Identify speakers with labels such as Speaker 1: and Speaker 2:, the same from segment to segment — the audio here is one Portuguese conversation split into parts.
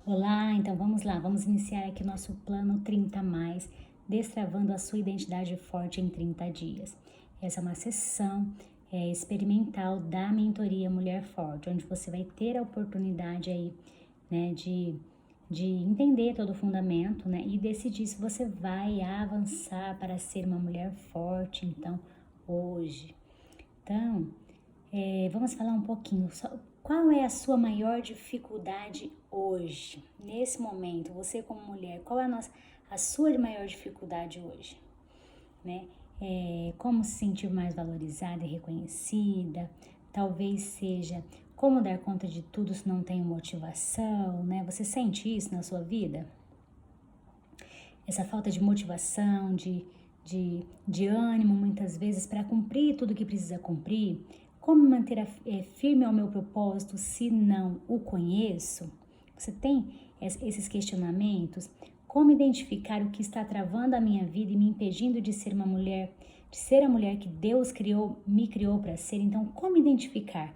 Speaker 1: Olá, então vamos lá, vamos iniciar aqui o nosso plano 30 mais, destravando a sua identidade forte em 30 dias. Essa é uma sessão experimental da mentoria Mulher Forte, onde você vai ter a oportunidade aí, né, de entender todo o fundamento, né, e decidir se você vai avançar para ser uma mulher forte, então, hoje. Então, vamos falar um pouquinho. Qual é a sua maior dificuldade hoje, nesse momento? Você como mulher, qual é a sua maior dificuldade hoje, né? Como se sentir mais valorizada e reconhecida? Talvez seja como dar conta de tudo se não tem motivação, né? Você sente isso na sua vida? Essa falta de motivação, de ânimo, muitas vezes, para cumprir tudo que precisa cumprir. Como manter firme ao meu propósito se não o conheço? Você tem esses questionamentos? Como identificar o que está travando a minha vida e me impedindo de ser uma mulher, de ser a mulher que Deus me criou para ser? Então, como identificar,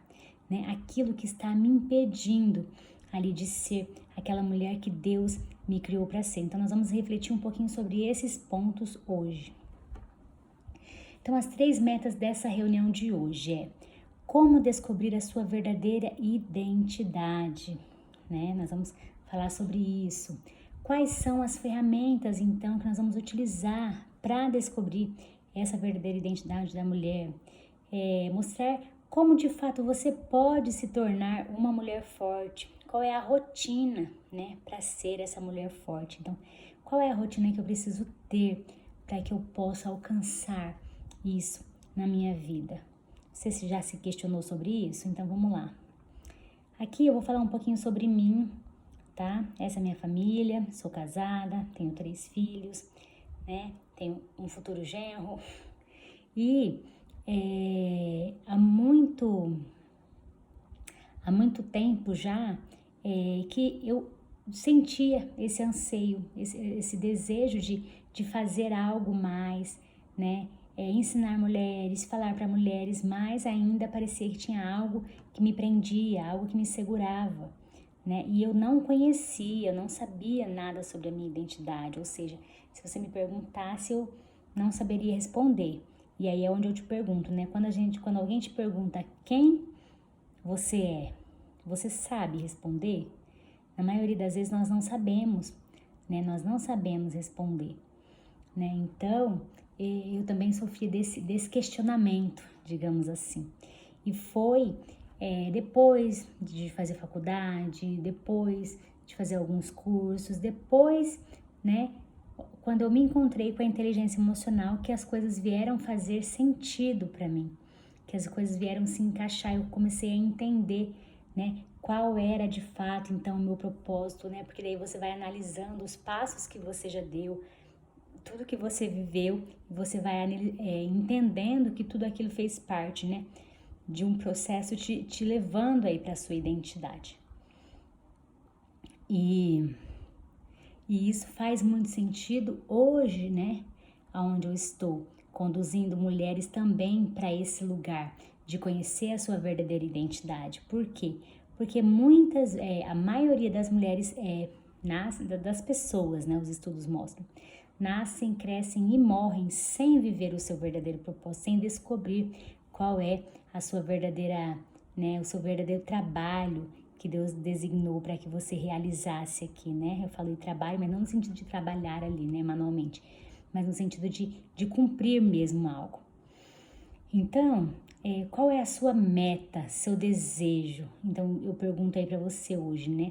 Speaker 1: né, aquilo que está me impedindo ali de ser aquela mulher que Deus me criou para ser? Então, nós vamos refletir um pouquinho sobre esses pontos hoje. Então, as 3 metas dessa reunião de hoje é como descobrir a sua verdadeira identidade, né? Nós vamos falar sobre isso. Quais são as ferramentas, então, que nós vamos utilizar para descobrir essa verdadeira identidade da mulher? Mostrar como, de fato, você pode se tornar uma mulher forte. Qual é a rotina, né, para ser essa mulher forte? Então, qual é a rotina que eu preciso ter para que eu possa alcançar isso na minha vida? Você já se questionou sobre isso? Então vamos lá. Aqui eu vou falar um pouquinho sobre mim, tá? Essa é a minha família, sou casada, tenho 3 filhos, né? Tenho um futuro genro. E há muito tempo já que eu sentia esse anseio, esse desejo de fazer algo mais, né? Ensinar mulheres, falar para mulheres, mas ainda parecia que tinha algo que me prendia, algo que me segurava, né? E eu não conhecia, eu não sabia nada sobre a minha identidade, ou seja, se você me perguntasse, eu não saberia responder. E aí é onde eu te pergunto, né? Quando alguém te pergunta quem você é, você sabe responder? Na maioria das vezes nós não sabemos, né? Nós não sabemos responder, né? Então, eu também sofri desse questionamento, digamos assim. E foi depois de fazer faculdade, depois de fazer alguns cursos, depois, né, quando eu me encontrei com a inteligência emocional, que as coisas vieram fazer sentido para mim, que as coisas vieram se encaixar, eu comecei a entender, né, qual era de fato então o meu propósito, né? Porque daí você vai analisando os passos que você já deu, tudo que você viveu, você vai entendendo que tudo aquilo fez parte, né, de um processo te levando aí para sua identidade. E isso faz muito sentido hoje, né, onde eu estou conduzindo mulheres também para esse lugar de conhecer a sua verdadeira identidade. Por quê? Porque a maioria das mulheres, das pessoas, né, os estudos mostram, nascem, crescem e morrem sem viver o seu verdadeiro propósito, sem descobrir qual é a sua verdadeira, né, o seu verdadeiro trabalho que Deus designou para que você realizasse aqui, né? Eu falei trabalho, mas não no sentido de trabalhar ali, né, manualmente, mas no sentido de cumprir mesmo algo. Então, qual é a sua meta, seu desejo? Então, eu pergunto aí para você hoje, né?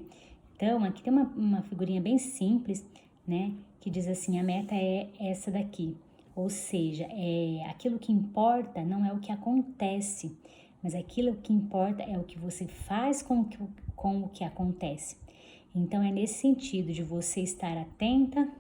Speaker 1: Então, aqui tem uma figurinha bem simples, né? Que diz assim, a meta é essa daqui. Ou seja, aquilo que importa não é o que acontece, mas aquilo que importa é o que você faz com o que acontece. Então, é nesse sentido de você estar atenta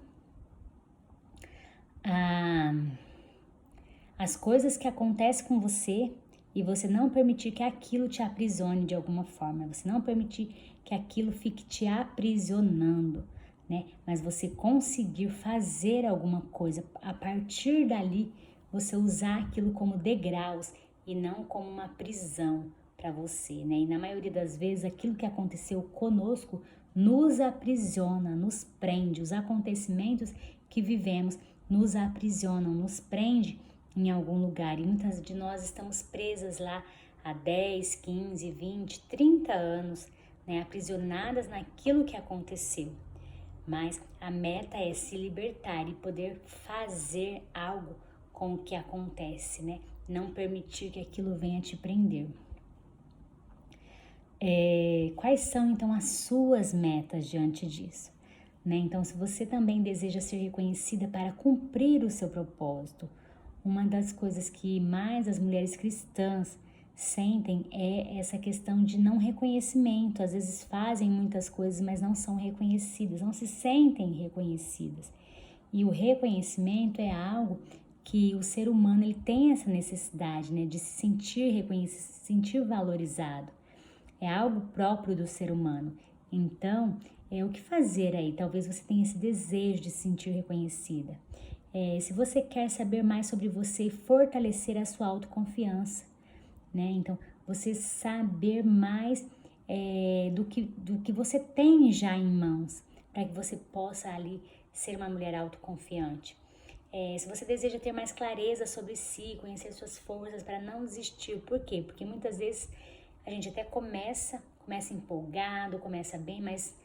Speaker 1: às coisas que acontecem com você e você não permitir que aquilo te aprisione de alguma forma, você não permitir que aquilo fique te aprisionando, né? Mas você conseguir fazer alguma coisa, a partir dali, você usar aquilo como degraus e não como uma prisão, para você, né? E na maioria das vezes aquilo que aconteceu conosco nos aprisiona, nos prende. Os acontecimentos que vivemos nos aprisionam, nos prende em algum lugar. E muitas de nós estamos presas lá há 10, 15, 20, 30 anos, né? Aprisionadas naquilo que aconteceu. Mas a meta é se libertar e poder fazer algo com o que acontece, né? Não permitir que aquilo venha te prender. Quais são então as suas metas diante disso? Né? Então, se você também deseja ser reconhecida para cumprir o seu propósito, uma das coisas que mais as mulheres cristãs sentem é essa questão de não reconhecimento. Às vezes fazem muitas coisas, mas não são reconhecidas, não se sentem reconhecidas. E o reconhecimento é algo que o ser humano ele tem essa necessidade, né, de se sentir reconhecido, se sentir valorizado. É algo próprio do ser humano. Então, o que fazer aí? Talvez você tenha esse desejo de se sentir reconhecida. Se você quer saber mais sobre você e fortalecer a sua autoconfiança, né? Então, você saber mais do que você tem já em mãos, para que você possa ali ser uma mulher autoconfiante. Se você deseja ter mais clareza sobre si, conhecer suas forças para não desistir. Por quê? Porque muitas vezes a gente até começa empolgado, começa bem, mas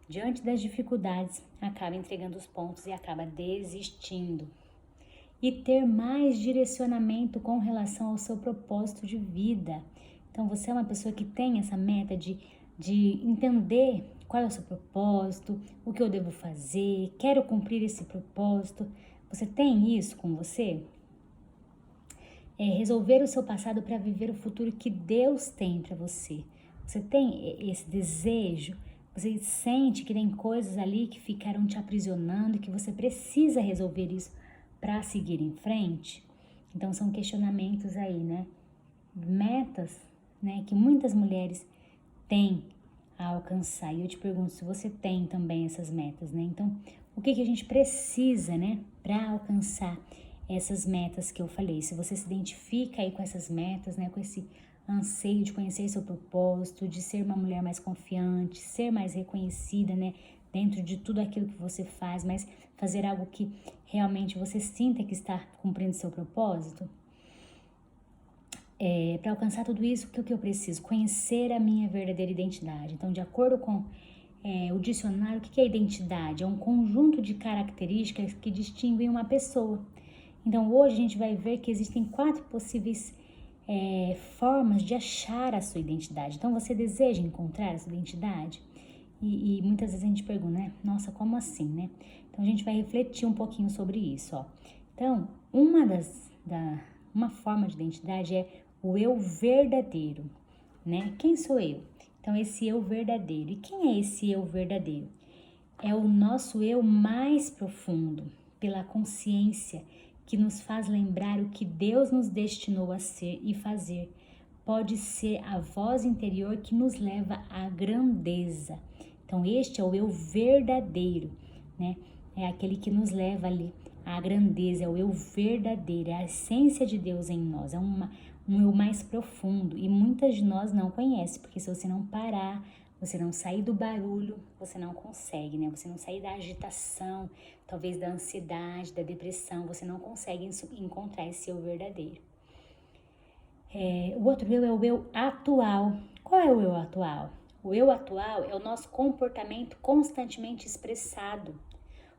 Speaker 1: diante das dificuldades acaba entregando os pontos e acaba desistindo. E ter mais direcionamento com relação ao seu propósito de vida. Então você é uma pessoa que tem essa meta de entender qual é o seu propósito, o que eu devo fazer, quero cumprir esse propósito. Você tem isso com você? Resolver o seu passado para viver o futuro que Deus tem para você. Você tem esse desejo? Você sente que tem coisas ali que ficaram te aprisionando e que você precisa resolver isso para seguir em frente? Então são questionamentos aí, né? Metas, né, que muitas mulheres têm a alcançar. E eu te pergunto se você tem também essas metas, né? Então, o que a gente precisa, né, para alcançar essas metas que eu falei? Se você se identifica aí com essas metas, né, com esse anseio de conhecer seu propósito, de ser uma mulher mais confiante, ser mais reconhecida, né, dentro de tudo aquilo que você faz, mas fazer algo que realmente você sinta que está cumprindo seu propósito. Para alcançar tudo isso, o que eu preciso? Conhecer a minha verdadeira identidade. Então, de acordo com o dicionário, o que é identidade? É um conjunto de características que distinguem uma pessoa. Então, hoje a gente vai ver que existem 4 possíveis formas de achar a sua identidade. Então, você deseja encontrar a sua identidade? E muitas vezes a gente pergunta, né? Nossa, como assim, né? Então, a gente vai refletir um pouquinho sobre isso, ó. Então, uma forma de identidade é o eu verdadeiro, né? Quem sou eu? Então, esse eu verdadeiro. E quem é esse eu verdadeiro? É o nosso eu mais profundo, pela consciência que nos faz lembrar o que Deus nos destinou a ser e fazer. Pode ser a voz interior que nos leva à grandeza. Então, este é o eu verdadeiro, né? É aquele que nos leva ali à grandeza, é o eu verdadeiro, é a essência de Deus em nós, é um eu mais profundo. E muitas de nós não conhecem, porque se você não parar, você não sair do barulho, você não consegue, né? Você não sair da agitação, talvez da ansiedade, da depressão, você não consegue encontrar esse eu verdadeiro. O outro eu é o eu atual. Qual é o eu atual? O eu atual é o nosso comportamento constantemente expressado.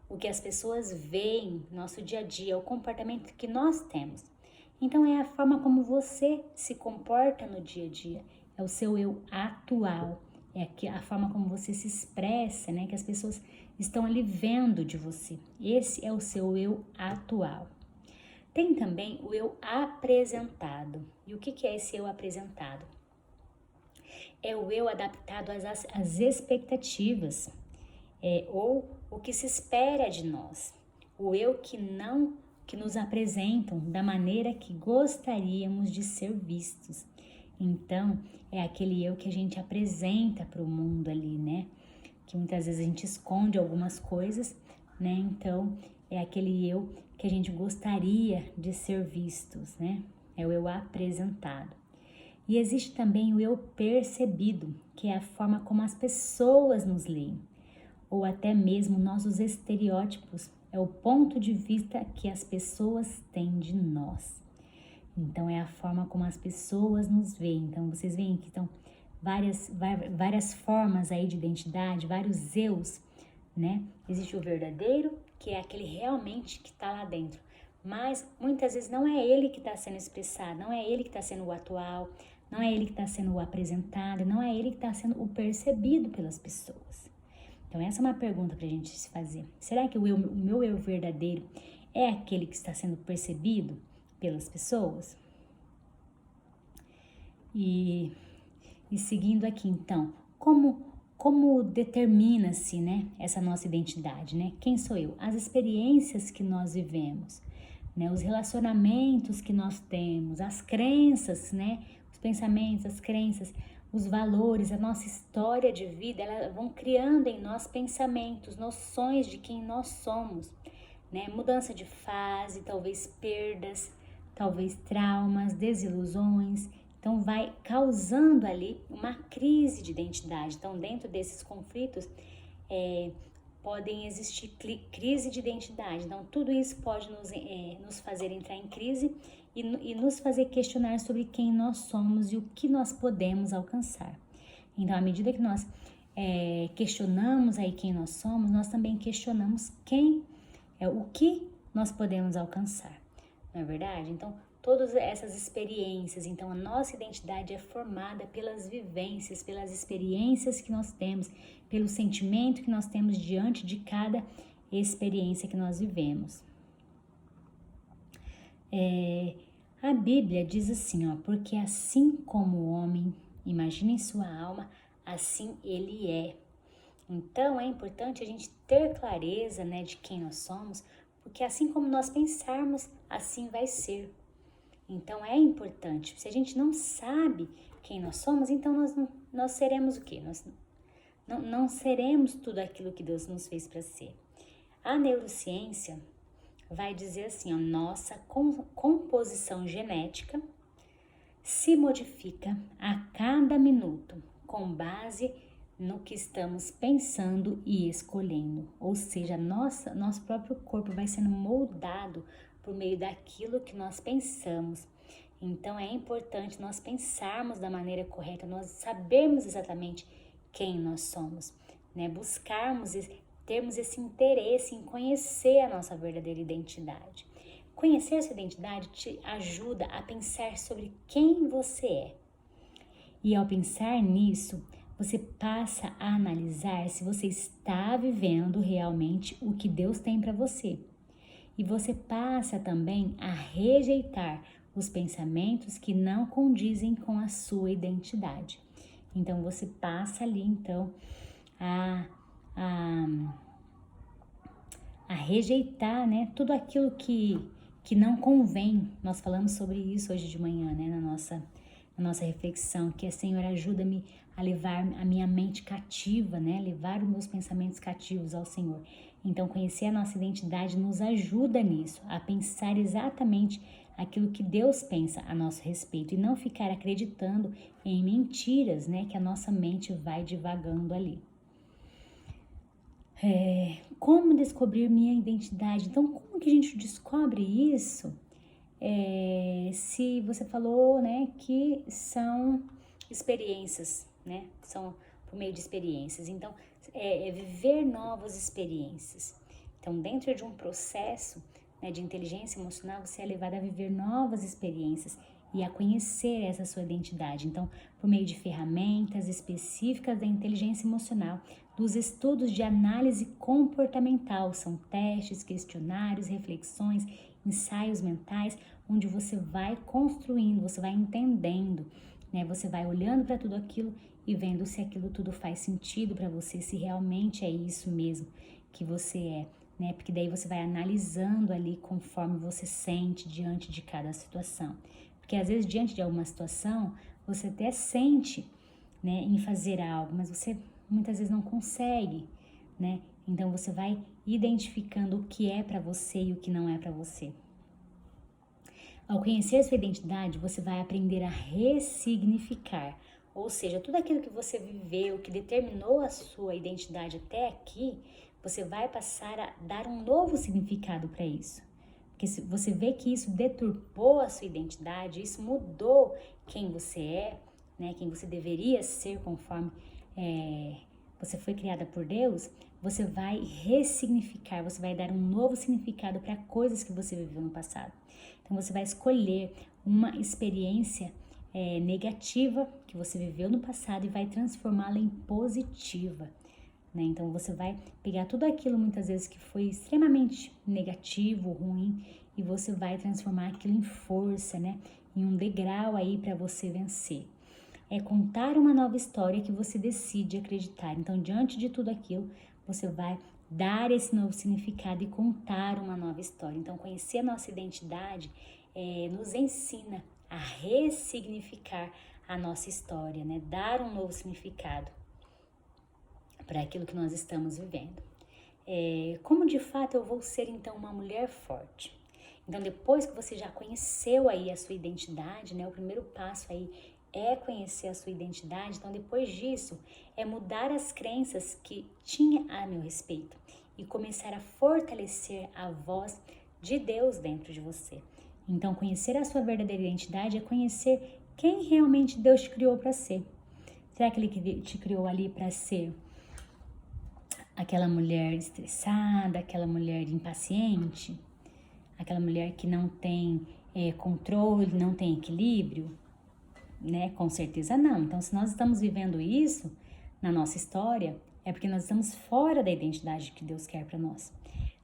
Speaker 1: O que as pessoas veem no nosso dia a dia, é o comportamento que nós temos. Então, é a forma como você se comporta no dia a dia. É o seu eu atual. É a forma como você se expressa, né? Que as pessoas estão ali vendo de você. Esse é o seu eu atual. Tem também o eu apresentado. E o que é esse eu apresentado? É o eu adaptado às expectativas, ou o que se espera de nós. O eu que nos apresentam da maneira que gostaríamos de ser vistos. Então, é aquele eu que a gente apresenta para o mundo ali, né? Que muitas vezes a gente esconde algumas coisas, né? Então, é aquele eu que a gente gostaria de ser vistos, né? É o eu apresentado. E existe também o eu percebido, que é a forma como as pessoas nos leem, ou até mesmo nossos estereótipos, é o ponto de vista que as pessoas têm de nós. Então, é a forma como as pessoas nos veem. Então, vocês veem que estão várias formas aí de identidade, vários eus, né? Existe o verdadeiro, que é aquele realmente que está lá dentro. Mas, muitas vezes, não é ele que está sendo expressado, não é ele que está sendo o atual, não é ele que está sendo o apresentado, não é ele que está sendo o percebido pelas pessoas. Então, essa é uma pergunta para a gente se fazer. Será que o meu eu verdadeiro é aquele que está sendo percebido pelas pessoas? E seguindo aqui, então, como determina-se, né, essa nossa identidade, né? Quem sou eu? As experiências que nós vivemos, né? Os relacionamentos que nós temos, as crenças, né? Os pensamentos, as crenças, os valores, a nossa história de vida, elas vão criando em nós pensamentos, noções de quem nós somos, né? Mudança de fase, talvez perdas, talvez traumas, desilusões. Então, vai causando ali uma crise de identidade. Então, dentro desses conflitos, podem existir crise de identidade. Então, tudo isso pode nos fazer entrar em crise e nos fazer questionar sobre quem nós somos e o que nós podemos alcançar. Então, à medida que nós questionamos aí quem nós somos, nós também questionamos o que nós podemos alcançar. Não é verdade? Então, todas essas experiências, então a nossa identidade é formada pelas vivências, pelas experiências que nós temos, pelo sentimento que nós temos diante de cada experiência que nós vivemos. A Bíblia diz assim, ó, porque assim como o homem imagina em sua alma, assim ele é. Então é importante a gente ter clareza, né, de quem nós somos, porque assim como nós pensarmos, assim vai ser. Então é importante. Se a gente não sabe quem nós somos, então nós seremos o quê? Nós não seremos tudo aquilo que Deus nos fez para ser. A neurociência vai dizer assim, ó, nossa composição genética se modifica a cada minuto com base no que estamos pensando e escolhendo. Ou seja, nosso próprio corpo vai sendo moldado por meio daquilo que nós pensamos. Então é importante nós pensarmos da maneira correta, nós sabermos exatamente quem nós somos, né? Buscarmos, termos esse interesse em conhecer a nossa verdadeira identidade. Conhecer essa identidade te ajuda a pensar sobre quem você é. E ao pensar nisso, você passa a analisar se você está vivendo realmente o que Deus tem para você. E você passa também a rejeitar os pensamentos que não condizem com a sua identidade. Então, você passa ali, então, a rejeitar, né, tudo aquilo que não convém. Nós falamos sobre isso hoje de manhã, né, na nossa reflexão, que é, Senhor, ajuda-me a levar a minha mente cativa, né, levar os meus pensamentos cativos ao Senhor. Então, conhecer a nossa identidade nos ajuda nisso, a pensar exatamente aquilo que Deus pensa a nosso respeito e não ficar acreditando em mentiras, né, que a nossa mente vai divagando ali. Como descobrir minha identidade? Então, como que a gente descobre isso? Se você falou, né, que são experiências, né, são por meio de experiências. Então, viver novas experiências. Então, dentro de um processo, né, de inteligência emocional, você é levado a viver novas experiências e a conhecer essa sua identidade. Então, por meio de ferramentas específicas da inteligência emocional, dos estudos de análise comportamental, são testes, questionários, reflexões, ensaios mentais, onde você vai construindo, você vai entendendo, né? Você vai olhando para tudo aquilo e vendo se aquilo tudo faz sentido para você, se realmente é isso mesmo que você é, né? Porque daí você vai analisando ali conforme você sente diante de cada situação. Porque às vezes diante de alguma situação, você até sente, né, em fazer algo, mas você muitas vezes não consegue, né? Então você vai identificando o que é para você e o que não é para você. Ao conhecer a sua identidade, você vai aprender a ressignificar. Ou seja, tudo aquilo que você viveu, que determinou a sua identidade até aqui, você vai passar a dar um novo significado para isso. Porque se você vê que isso deturpou a sua identidade, isso mudou quem você é, né, quem você deveria ser conforme você foi criada por Deus, você vai ressignificar, você vai dar um novo significado para coisas que você viveu no passado. Então você vai escolher uma experiência negativa que você viveu no passado e vai transformá-la em positiva. Né? Então você vai pegar tudo aquilo muitas vezes que foi extremamente negativo, ruim, e você vai transformar aquilo em força, né? Em um degrau aí para você vencer. É contar uma nova história que você decide acreditar. Então, diante de tudo aquilo, você vai dar esse novo significado e contar uma nova história. Então, conhecer a nossa identidade nos ensina a ressignificar a nossa história, né? Dar um novo significado para aquilo que nós estamos vivendo. Como de fato eu vou ser então uma mulher forte? Então, depois que você já conheceu aí a sua identidade, né? O primeiro passo aí é conhecer a sua identidade. Então, depois disso, é mudar as crenças que tinha a meu respeito e começar a fortalecer a voz de Deus dentro de você. Então, conhecer a sua verdadeira identidade é conhecer quem realmente Deus te criou para ser. Será que Ele te criou ali para ser aquela mulher estressada, aquela mulher impaciente, aquela mulher que não tem controle, não tem equilíbrio? Né? Com certeza não. Então, se nós estamos vivendo isso na nossa história, é porque nós estamos fora da identidade que Deus quer para nós,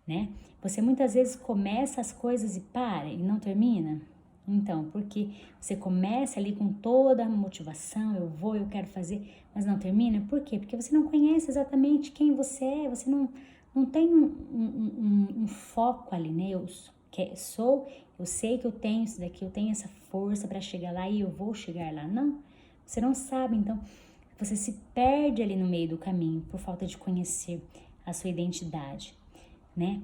Speaker 1: né? Você muitas vezes começa as coisas e para e não termina. Então, porque você começa ali com toda a motivação, eu quero fazer, mas não termina. Por quê? Porque você não conhece exatamente quem você é, você não tem um foco ali, né? Eu sei que eu tenho isso daqui, eu tenho essa força para chegar lá e eu vou chegar lá. Não, você não sabe, então você se perde ali no meio do caminho por falta de conhecer a sua identidade, né?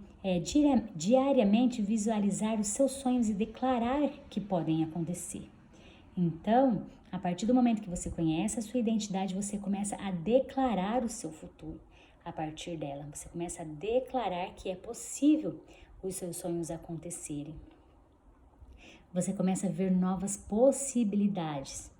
Speaker 1: Diariamente visualizar os seus sonhos e declarar que podem acontecer. Então, a partir do momento que você conhece a sua identidade, você começa a declarar o seu futuro. A partir dela, você começa a declarar que é possível os seus sonhos acontecerem. Você começa a ver novas possibilidades,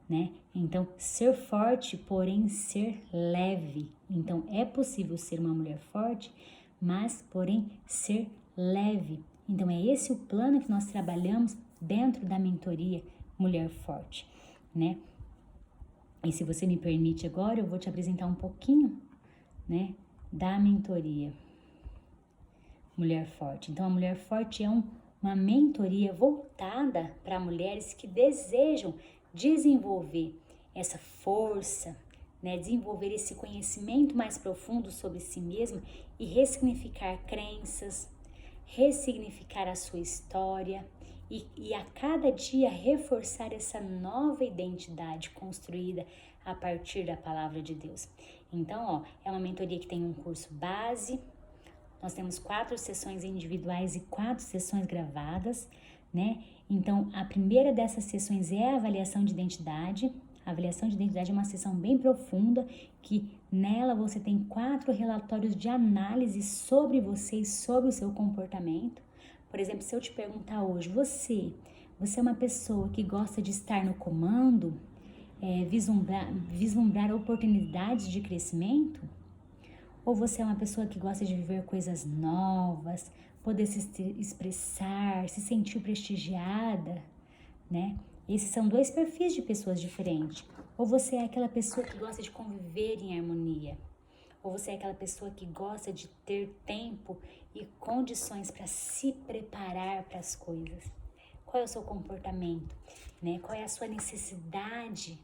Speaker 1: né? Então, ser forte, porém ser leve. Então, é possível ser uma mulher forte, mas, porém, ser leve. Então, é esse o plano que nós trabalhamos dentro da mentoria Mulher Forte, né? E se você me permite agora, eu vou te apresentar um pouquinho, né, da mentoria Mulher Forte. Então, a Mulher Forte é uma mentoria voltada para mulheres que desejam desenvolver essa força, né? Desenvolver esse conhecimento mais profundo sobre si mesma e ressignificar crenças, ressignificar a sua história e a cada dia reforçar essa nova identidade construída a partir da palavra de Deus. Então, é uma mentoria que tem um curso base. Nós temos 4 sessões individuais e 4 sessões gravadas, né? Então, a primeira dessas sessões é a avaliação de identidade. A avaliação de identidade é uma sessão bem profunda, que nela você tem 4 relatórios de análise sobre você e sobre o seu comportamento. Por exemplo, se eu te perguntar hoje, você é uma pessoa que gosta de estar no comando, vislumbrar oportunidades de crescimento? Ou você é uma pessoa que gosta de viver coisas novas, poder se expressar, se sentir prestigiada, né? Esses são 2 perfis de pessoas diferentes. Ou você é aquela pessoa que gosta de conviver em harmonia. Ou você é aquela pessoa que gosta de ter tempo e condições para se preparar para as coisas. Qual é o seu comportamento, né? Qual é a sua necessidade,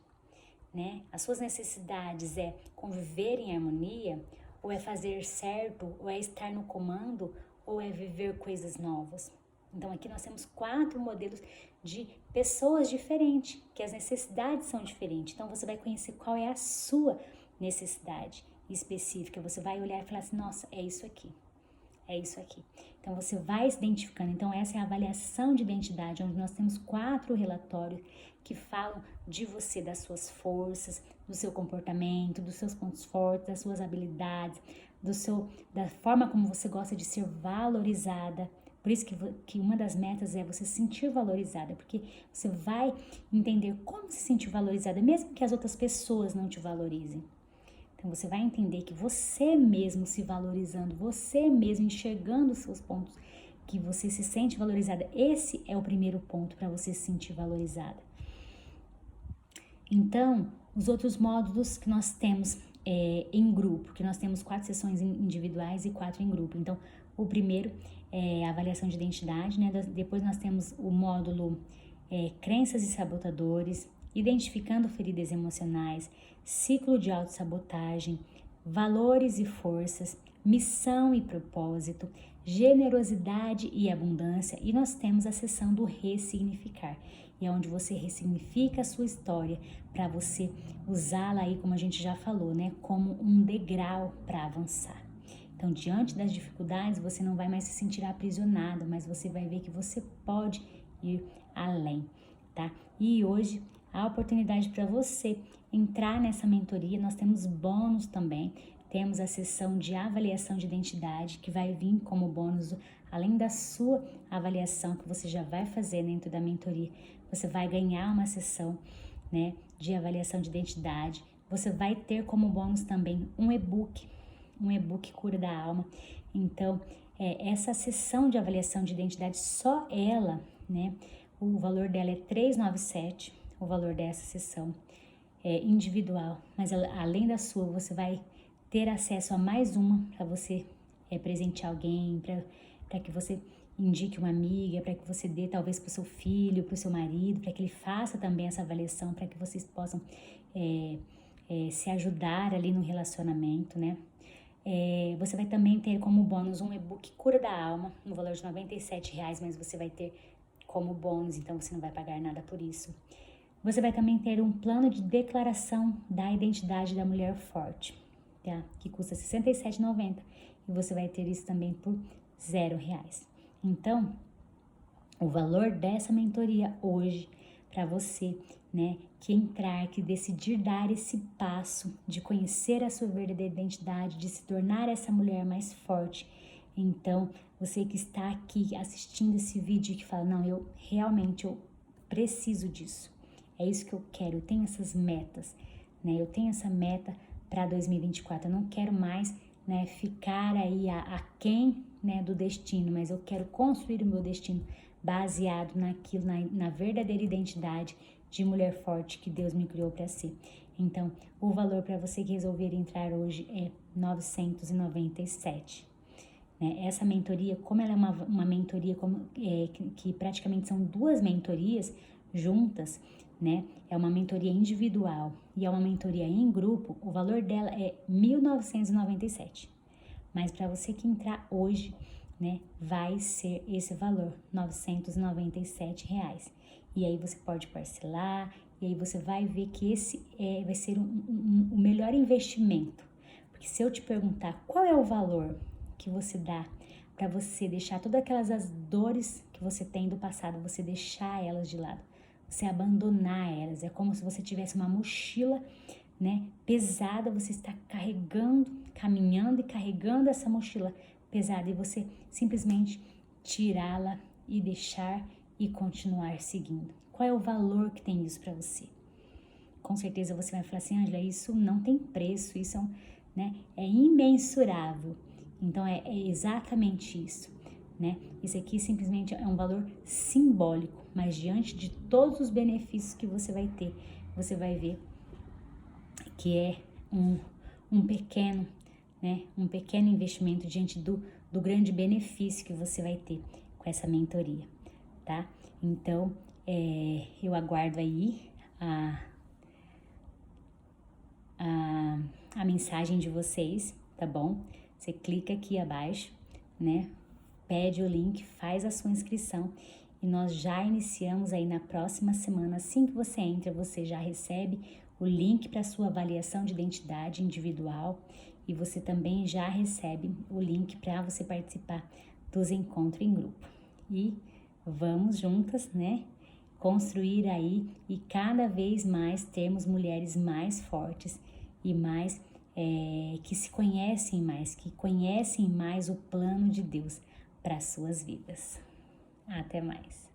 Speaker 1: né? As suas necessidades é conviver em harmonia, ou é fazer certo, ou é estar no comando, ou é viver coisas novas. Então, aqui nós temos 4 modelos de pessoas diferentes, que as necessidades são diferentes. Então, você vai conhecer qual é a sua necessidade específica. Você vai olhar e falar assim, nossa, é isso aqui. É isso aqui. Então, você vai se identificando. Então, essa é a avaliação de identidade, onde nós temos 4 relatórios que falam de você, das suas forças, do seu comportamento, dos seus pontos fortes, das suas habilidades, da forma como você gosta de ser valorizada. Por isso que uma das metas é você se sentir valorizada, porque você vai entender como se sentir valorizada, mesmo que as outras pessoas não te valorizem. Então, você vai entender que você mesmo se valorizando, você mesmo enxergando os seus pontos, que você se sente valorizada. Esse é o primeiro ponto para você se sentir valorizada. Então, os outros módulos que nós temos em grupo, que nós temos 4 sessões individuais e 4 em grupo. Então, o primeiro é a avaliação de identidade, né? Depois nós temos o módulo crenças e sabotadores, identificando feridas emocionais, ciclo de autossabotagem, valores e forças, missão e propósito, generosidade e abundância, e nós temos a sessão do ressignificar, e é onde você ressignifica a sua história para você usá-la aí, como a gente já falou, né, como um degrau para avançar. Então, diante das dificuldades, você não vai mais se sentir aprisionado, mas você vai ver que você pode ir além, tá? E hoje, a oportunidade para você entrar nessa mentoria, nós temos bônus também. Temos a sessão de avaliação de identidade, que vai vir como bônus, além da sua avaliação que você já vai fazer dentro da mentoria. Você vai ganhar uma sessão, né, de avaliação de identidade. Você vai ter como bônus também um e-book Cura da Alma. Então, essa sessão de avaliação de identidade, só ela, né, o valor dela é R$ 397, o valor dessa sessão individual, mas além da sua, você vai ter acesso a mais uma para você presentear alguém, para que você indique uma amiga, para que você dê talvez para o seu filho, para o seu marido, para que ele faça também essa avaliação, para que vocês possam se ajudar ali no relacionamento, né? Você vai também ter como bônus um e-book Cura da Alma, no valor de R$ 97,00, mas você vai ter como bônus, então você não vai pagar nada por isso. Você vai também ter um plano de declaração da identidade da mulher forte, tá? Que custa R$ 67,90, e você vai ter isso também por R$0. Então, o valor dessa mentoria hoje, para você, né, que entrar, que decidir dar esse passo de conhecer a sua verdadeira identidade, de se tornar essa mulher mais forte. Então, você que está aqui assistindo esse vídeo e que fala, não, eu preciso disso, é isso que eu quero, eu tenho essas metas, né, eu tenho essa meta para 2024, eu não quero mais, né, ficar aí aquém, né, do destino, mas eu quero construir o meu destino baseado naquilo, na verdadeira identidade de mulher forte que Deus me criou para ser. Então, o valor para você que resolver entrar hoje é R$ 997. Né? Essa mentoria, como ela é uma mentoria que praticamente são 2 mentorias juntas, né? É uma mentoria individual e é uma mentoria em grupo, o valor dela é R$ 1.997. Mas para você que entrar hoje, né, vai ser esse valor, R$ 997. E aí você pode parcelar, e aí você vai ver que esse vai ser o melhor investimento. Porque se eu te perguntar qual é o valor que você dá para você deixar todas as dores que você tem do passado, você deixar elas de lado, você abandonar elas, é como se você tivesse uma mochila, né, pesada, você está carregando, caminhando e carregando essa mochila pesada, e você simplesmente tirá-la e deixar e continuar seguindo. Qual é o valor que tem isso para você? Com certeza você vai falar assim, Ângela, isso não tem preço, isso é imensurável. Então é exatamente isso, né? Isso aqui simplesmente é um valor simbólico, mas diante de todos os benefícios que você vai ter, você vai ver que é um pequeno, né? Um pequeno investimento diante do grande benefício que você vai ter com essa mentoria, tá? Então, eu aguardo aí a mensagem de vocês, tá bom? Você clica aqui abaixo, né? Pede o link, faz a sua inscrição e nós já iniciamos aí na próxima semana. Assim que você entra, você já recebe o link para sua avaliação de identidade individual e você também já recebe o link para você participar dos encontros em grupo. E vamos juntas, né? Construir aí e cada vez mais termos mulheres mais fortes e mais que se conhecem mais, que conhecem mais o plano de Deus para suas vidas. Até mais.